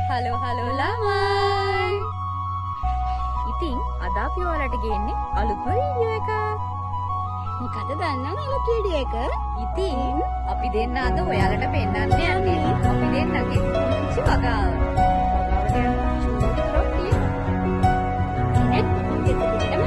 Hello ළමයි. ඉතින් අද අපි ඔයාලට ගේන්නේ අලුත්ම වීඩියෝ එකක්. මොකද දන්නවද අලුත් වීඩියෝ එක? ඉතින් අපි දෙන්න අද ඔයාලට පෙන්නන්න යන්නේ අපි දෙන්නගේ පුංචි වගාව. වගාවට යන චූටි දොරක් තියෙනවා. නෙත් දෙකටම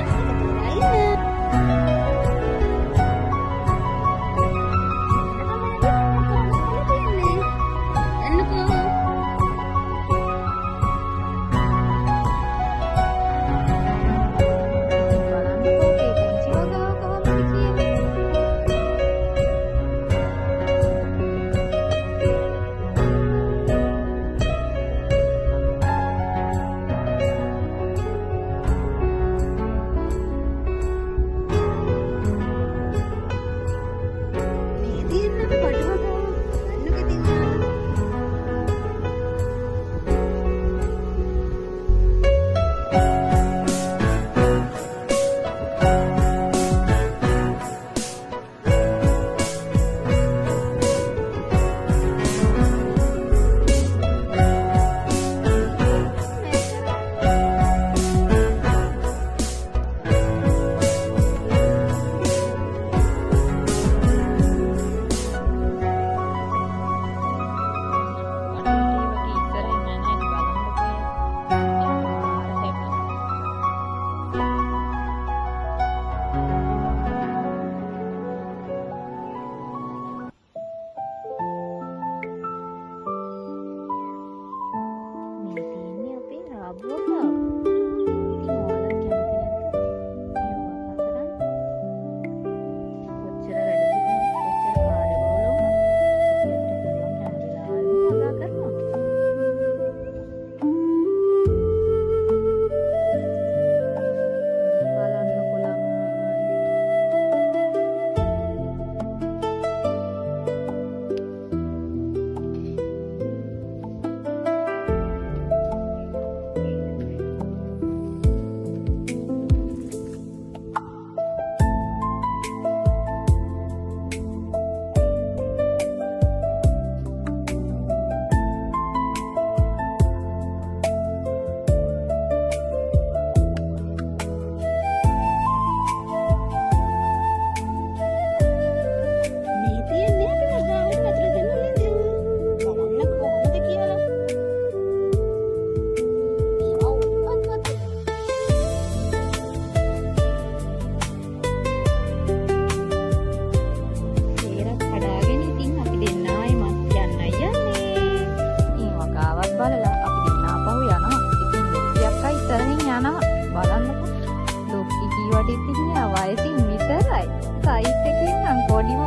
වයසින් විතරයි. සයිස් එකෙන් නම් පොඩිම